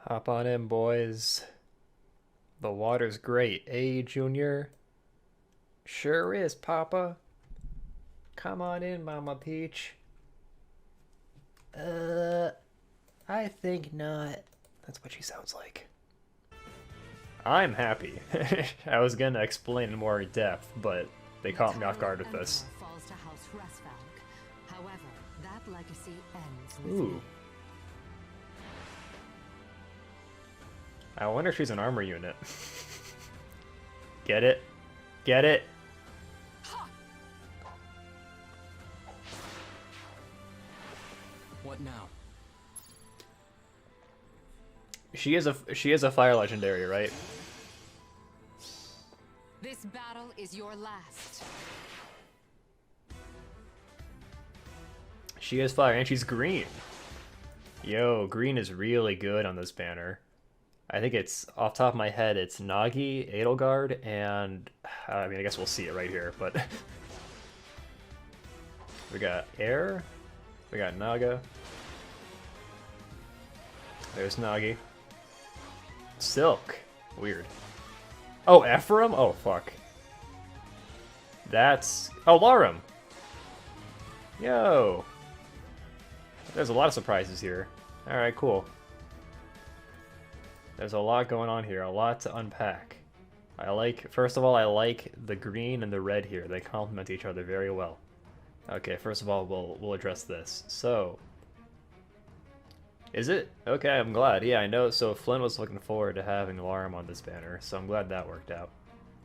Hop on in, boys. The water's great, eh, Junior? Sure is, Papa. Come on in, Mama Peach. Uh, I think not. That's what she sounds like. I'm happy. I was gonna explain in more depth, but they caught me off guard with this. Falls to House However, that legacy ends with Ooh. you. I wonder if she's an armor unit. Get it? Get it? What now? She is a fire legendary, right? This battle is your last. She is fire, and she's green. Yo, green is really good on this banner. I think it's, off the top of my head, it's Nagi, Edelgard, and... I mean, I guess we'll see it right here, but... we got Air, we got Naga. There's Nagi. Silk. Weird. Oh, Ephraim? Oh, fuck. That's... Oh, Larum! Yo! There's a lot of surprises here. Alright, cool. There's a lot going on here, a lot to unpack. First of all, I like the green and the red here. They complement each other very well. Okay, first of all, we'll address this. So, is it? Okay, I'm glad. Yeah, I know. So Flynn was looking forward to having Larum on this banner, so I'm glad that worked out.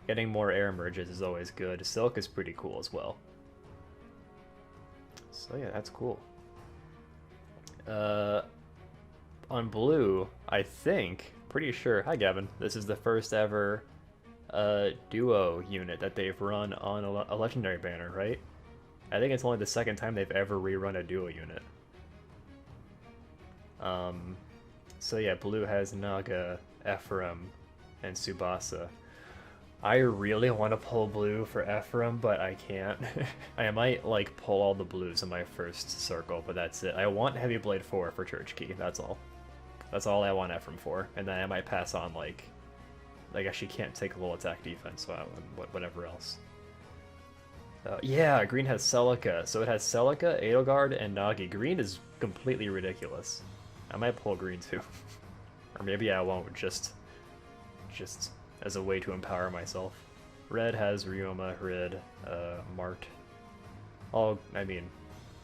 Getting more air merges is always good. Silk is pretty cool as well. So yeah, that's cool. On blue, I think, pretty sure, hi Gavin, this is the first ever duo unit that they've run on a legendary banner, right? I think it's only the second time they've ever rerun a duo unit. So yeah, blue has Naga, Ephraim, and Tsubasa. I really want to pull blue for Ephraim, but I can't. I might, like, pull all the blues in my first circle, but that's it. I want Heavy Blade 4 for Church Key, that's all. That's all I want Ephraim for, and then I might pass on, like, I guess she can't take a little attack defense, so whatever else. Yeah, green has Celica, so it has Celica, Edelgard, and Nagi. Green is completely ridiculous. I might pull green too. Or maybe I won't, just as a way to empower myself. Red has Ryoma, Harid, Mart. I mean,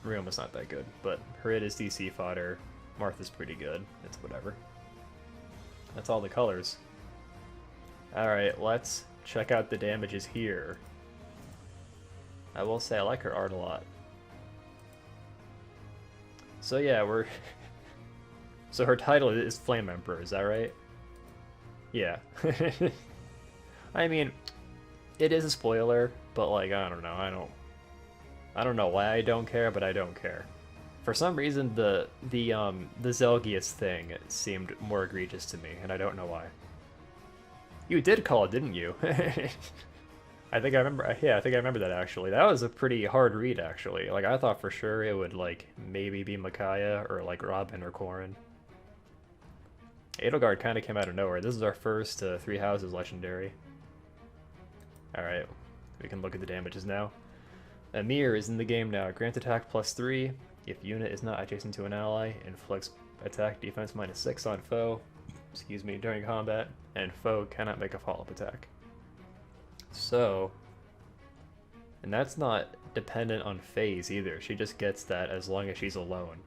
Ryoma's not that good, but Harid is DC fodder. Martha's pretty good. It's whatever. That's all the colors. Alright, let's check out the damages here. I will say I like her art a lot. So yeah, so her title is Flame Emperor, is that right? Yeah. I mean, it is a spoiler, but like, I don't know, I don't know why I don't care, but I don't care. For some reason, the Zelgius thing seemed more egregious to me, and I don't know why. You did call it, didn't you? I think I remember. Yeah, I think I remember that actually. That was a pretty hard read, actually. Like, I thought for sure it would, like, maybe be Micaiah or, like, Robin or Corrin. Edelgard kind of came out of nowhere. This is our first Three Houses legendary. Alright, we can look at the damages now. Amir is in the game now. Grant attack +3. If unit is not adjacent to an ally, inflicts attack defense -6 on foe, excuse me, during combat, and foe cannot make a follow-up attack. So, and that's not dependent on phase either. She just gets that as long as she's alone.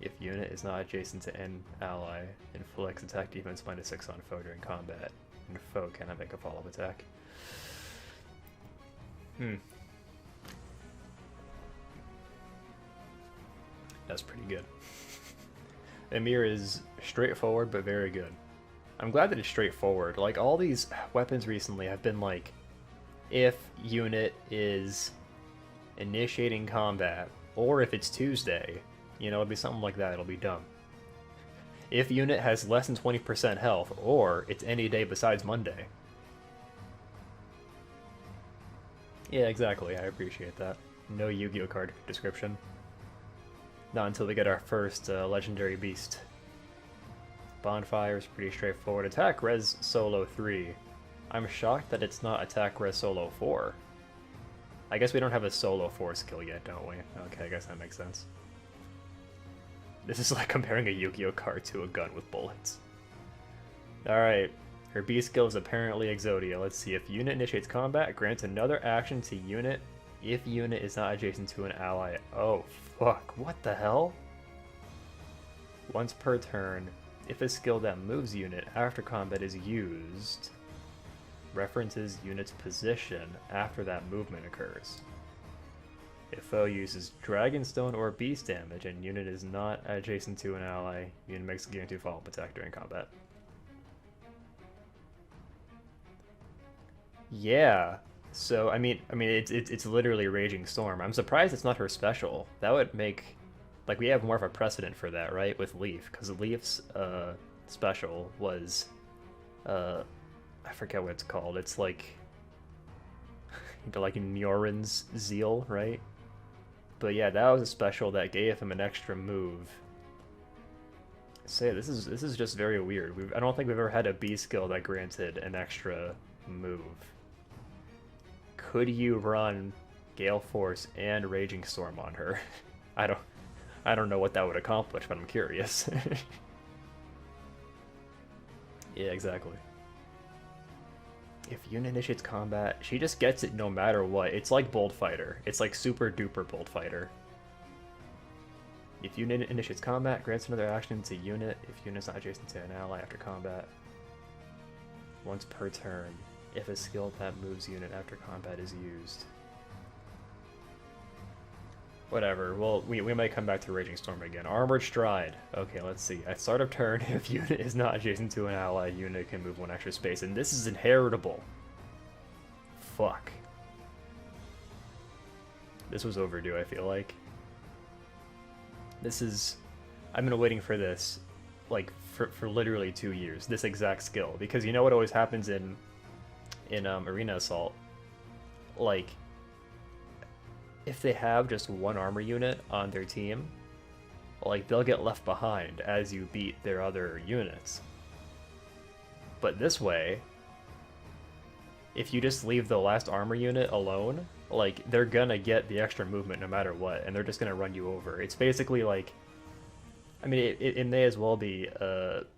If unit is not adjacent to an ally, inflicts attack defense -6 on foe during combat, and foe cannot make a follow-up attack. That's pretty good. Amir is straightforward, but very good. I'm glad that it's straightforward. Like, all these weapons recently have been like, if unit is initiating combat, or if it's Tuesday, you know, it'll be something like that, it'll be dumb. If unit has less than 20% health, or it's any day besides Monday. Yeah, exactly, I appreciate that. No Yu-Gi-Oh card description. Not until we get our first legendary beast. Bonfire is pretty straightforward. Attack res solo 3. I'm shocked that it's not attack res solo 4. I guess we don't have a solo 4 skill yet, don't we? Okay, I guess that makes sense. This is like comparing a Yu-Gi-Oh card to a gun with bullets. Alright, her B skill is apparently Exodia. Let's see, if unit initiates combat, grants another action to unit if unit is not adjacent to an ally. Oh, fuck, what the hell? Once per turn, if a skill that moves unit after combat is used, references unit's position after that movement occurs. If foe uses Dragonstone or Beast damage and unit is not adjacent to an ally, unit makes a guaranteed follow-up attack during combat. Yeah. So I mean, it's literally Raging Storm. I'm surprised it's not her special. That would make, like, we have more of a precedent for that, right? With Leaf, because Leaf's special was, I forget what it's called. It's like, like Nyorin's Zeal, right? But yeah, that was a special that gave him an extra move. Say, this is just very weird. I don't think we've ever had a B skill that granted an extra move. Could you run Gale Force and Raging Storm on her? I don't know what that would accomplish, but I'm curious. Yeah, exactly. If unit initiates combat, she just gets it no matter what. It's like Bold Fighter. It's like super duper Bold Fighter. If unit initiates combat, grants another action to unit if unit is not adjacent to an ally after combat. Once per turn, if a skill that moves unit after combat is used. Whatever, well, we might come back to Raging Storm again. Armored Stride. Okay, let's see. At start of turn, if unit is not adjacent to an ally, unit can move one extra space, and this is inheritable. Fuck. This was overdue, I feel like. This is... I've been waiting for this, like, for literally 2 years, this exact skill. Because you know what always happens in Arena Assault? Like, if they have just one armor unit on their team, like, they'll get left behind as you beat their other units. But this way, if you just leave the last armor unit alone, like, they're gonna get the extra movement no matter what, and they're just gonna run you over. It's basically like, I mean, it may as well be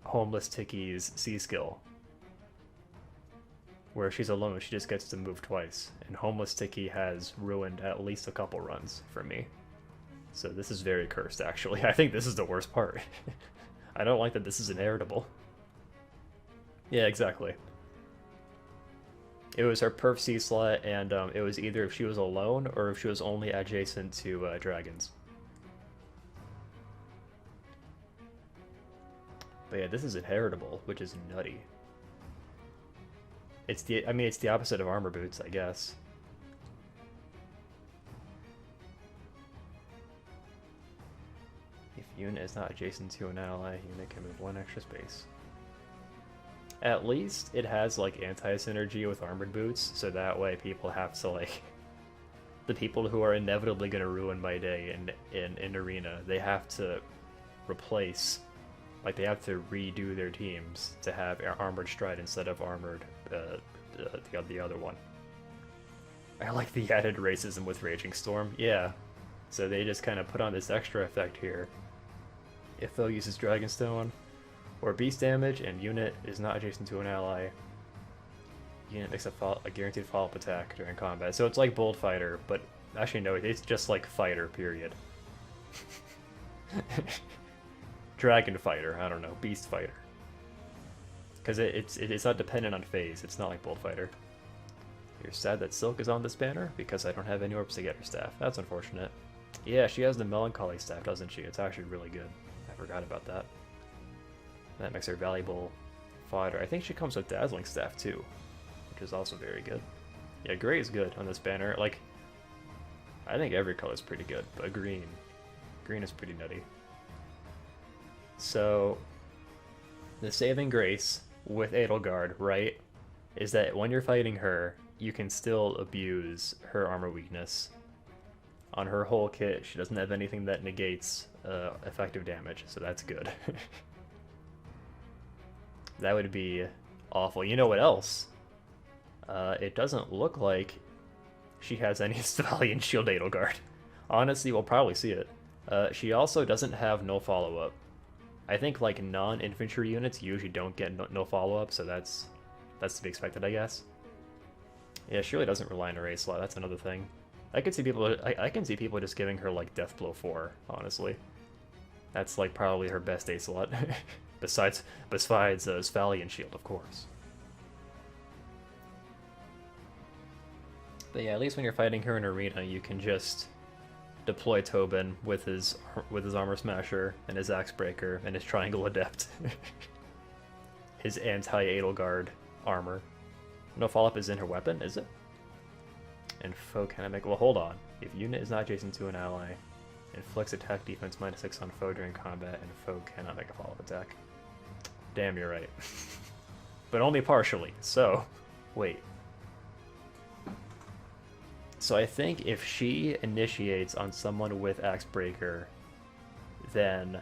Homeless Tiki's C skill, where she's alone, she just gets to move twice, and Homeless Tiki has ruined at least a couple runs for me. So this is very cursed, actually. I think this is the worst part. I don't like that this is inheritable. Yeah, exactly. It was her perf C slot, and it was either if she was alone or if she was only adjacent to dragons. But yeah, this is inheritable, which is nutty. It's the opposite of armor boots, I guess. If unit is not adjacent to an ally, unit can move one extra space. At least it has, like, anti-synergy with armored boots, so that way people have to, like... The people who are inevitably going to ruin my day in Arena, they have to replace... Like, they have to redo their teams to have Armored Stride instead of Armored, the other one. I like the added racism with Raging Storm, yeah. So they just kind of put on this extra effect here. If foe uses Dragonstone or Beast damage and unit is not adjacent to an ally, unit makes a guaranteed follow-up attack during combat. So it's like Bold Fighter, but actually no, it's just like Fighter, period. Dragon Fighter, I don't know, Beast Fighter. Because it's not dependent on phase, it's not like Bold Fighter. You're sad that Silk is on this banner? Because I don't have any orbs to get her staff. That's unfortunate. Yeah, she has the Melancholy staff, doesn't she? It's actually really good. I forgot about that. That makes her valuable fodder. I think she comes with Dazzling staff too, which is also very good. Yeah, gray is good on this banner. Like, I think every color is pretty good, but green is pretty nutty. So, the saving grace with Edelgard, right, is that when you're fighting her, you can still abuse her armor weakness. On her whole kit, she doesn't have anything that negates effective damage, so that's good. That would be awful. You know what else? It doesn't look like she has any Civilian Shield Edelgard. Honestly, we'll probably see it. She also doesn't have no follow-up. I think like non-infantry units usually don't get no follow-up, so that's to be expected, I guess. Yeah, she really doesn't rely on a race slot. That's another thing. I can see people. I can see people just giving her like Death Blow 4. Honestly, that's like probably her best A slot, besides Valiant Shield, of course. But yeah, at least when you're fighting her in arena, you can just deploy Tobin with his Armor Smasher and his Axe Breaker and his Triangle Adept, his anti-Edelgard armor. No follow-up is in her weapon, is it? And foe cannot make. Well, hold on. If unit is not adjacent to an ally, inflicts attack defense -6 on foe during combat, and foe cannot make a follow-up attack. Damn, you're right. But only partially. So, wait. So I think if she initiates on someone with Axe Breaker, then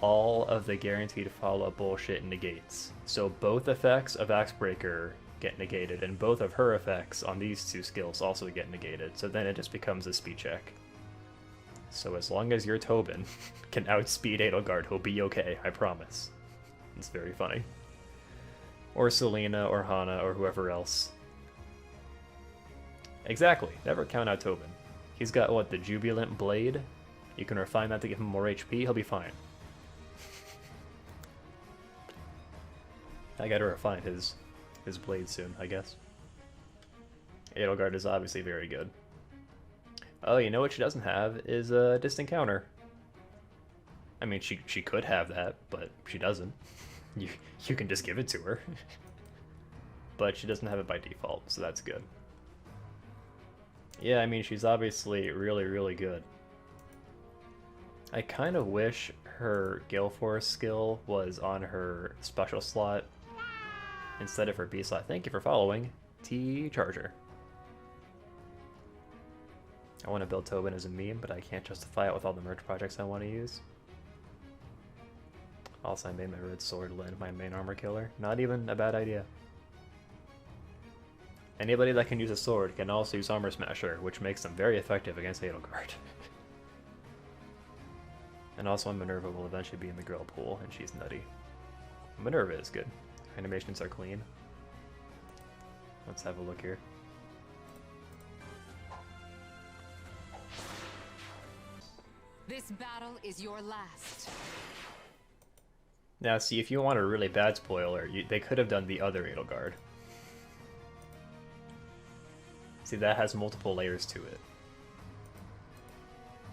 all of the guaranteed follow-up bullshit negates. So both effects of Axe Breaker get negated, and both of her effects on these two skills also get negated. So then it just becomes a speed check. So as long as your Tobin can outspeed Edelgard, he'll be okay, I promise. It's very funny. Or Selena, or Hana, or whoever else. Exactly. Never count out Tobin. He's got, what, the Jubilant Blade? You can refine that to give him more HP, he'll be fine. I gotta refine his blade soon, I guess. Edelgard is obviously very good. Oh, you know what she doesn't have is a Distant Counter. I mean, she could have that, but she doesn't. You can just give it to her. But she doesn't have it by default, so that's good. Yeah, I mean, she's obviously really, really good. I kind of wish her Gale Force skill was on her special slot instead of her B slot. Thank you for following, T Charger. I want to build Tobin as a meme, but I can't justify it with all the merch projects I want to use. Also, I made my red sword land my main armor killer. Not even a bad idea. Anybody that can use a sword can also use Armor Smasher, which makes them very effective against Edelgard. And also Minerva will eventually be in the girl pool, and she's nutty. Minerva is good. Animations are clean. Let's have a look here. This battle is your last. Now, see, if you want a really bad spoiler, they could have done the other Edelgard. See, that has multiple layers to it.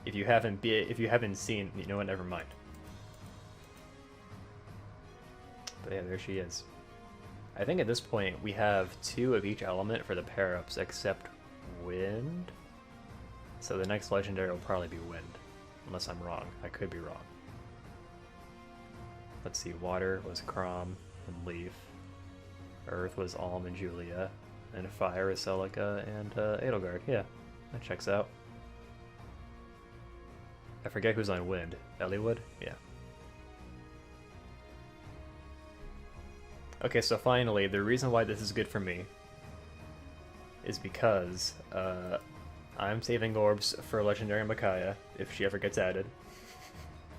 If you haven't seen, you know what? Never mind. But yeah, there she is. I think at this point we have 2 of each element for the pair-ups, except wind. So the next legendary will probably be wind, unless I'm wrong. I could be wrong. Let's see. Water was Crom and Leaf. Earth was Alm and Julia. And fire is Celica and Edelgard. Yeah, that checks out. I forget who's on wind. Elliewood? Yeah. Okay, so finally, the reason why this is good for me is because I'm saving orbs for Legendary Micaiah if she ever gets added.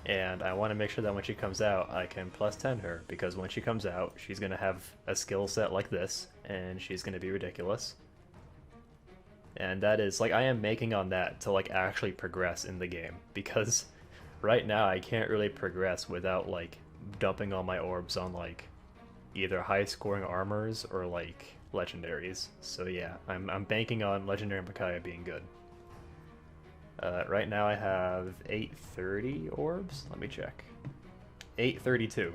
And I want to make sure that when she comes out, I can +10 her, because when she comes out, she's going to have a skill set like this, and she's going to be ridiculous. And that is, like, I am making on that to, like, actually progress in the game, because right now I can't really progress without, like, dumping all my orbs on, like, either high-scoring armors or, like, legendaries. So yeah, I'm banking on Legendary Micaiah being good. Right now I have 830 orbs. Let me check. 832.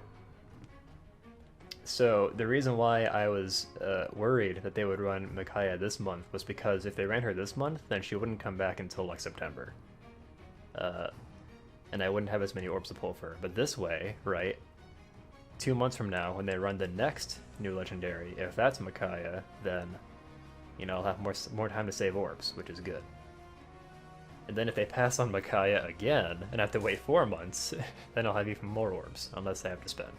So the reason why I was worried that they would run Micaiah this month was because if they ran her this month, then she wouldn't come back until like September. And I wouldn't have as many orbs to pull for her. But this way, right, 2 months from now, when they run the next new legendary, if that's Micaiah, then, you know, I'll have more time to save orbs, which is good. And then if they pass on Micaiah again, and have to wait 4 months, then I'll have even more orbs, unless I have to spend.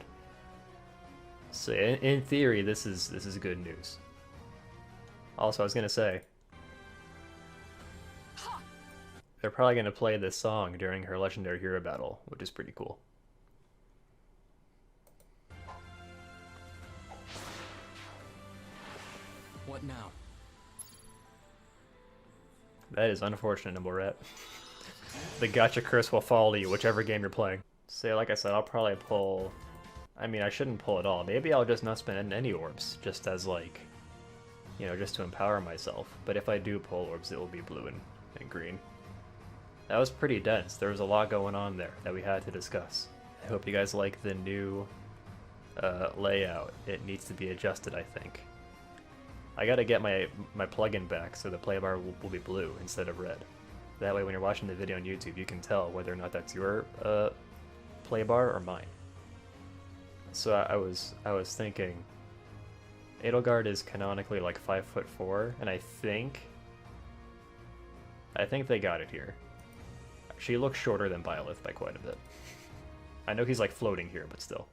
So in theory, this is good news. Also, I was gonna say, they're probably gonna play this song during her legendary hero battle, which is pretty cool. What now? That is unfortunate, Nimblerat. The gotcha curse will follow you, whichever game you're playing. So like I said, I'll probably pull... I mean, I shouldn't pull it all. Maybe I'll just not spend any orbs, just as like, you know, just to empower myself. But if I do pull orbs, it will be blue and green. That was pretty dense. There was a lot going on there that we had to discuss. I hope you guys like the new layout. It needs to be adjusted, I think. I gotta get my plugin back so the playbar will be blue instead of red. That way when you're watching the video on YouTube, you can tell whether or not that's your playbar or mine. So I was thinking, Edelgard is canonically like 5'4", and I think they got it here. She looks shorter than Byleth by quite a bit. I know he's like floating here, but still.